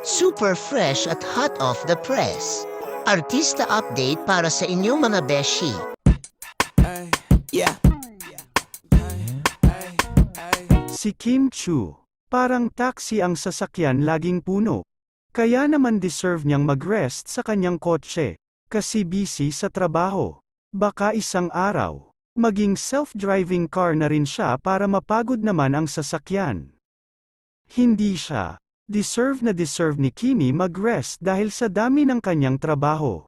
Super fresh at hot off the press. Artista update para sa inyong mga beshi. Si Kim Chu, parang taxi ang sasakyan laging puno. Kaya naman deserve niyang mag-rest sa kanyang kotse, kasi busy sa trabaho. Baka isang araw, maging self-driving car na rin siya para mapagod naman ang sasakyan. Hindi siya. Deserve ni Kimi mag-rest dahil sa dami ng kanyang trabaho.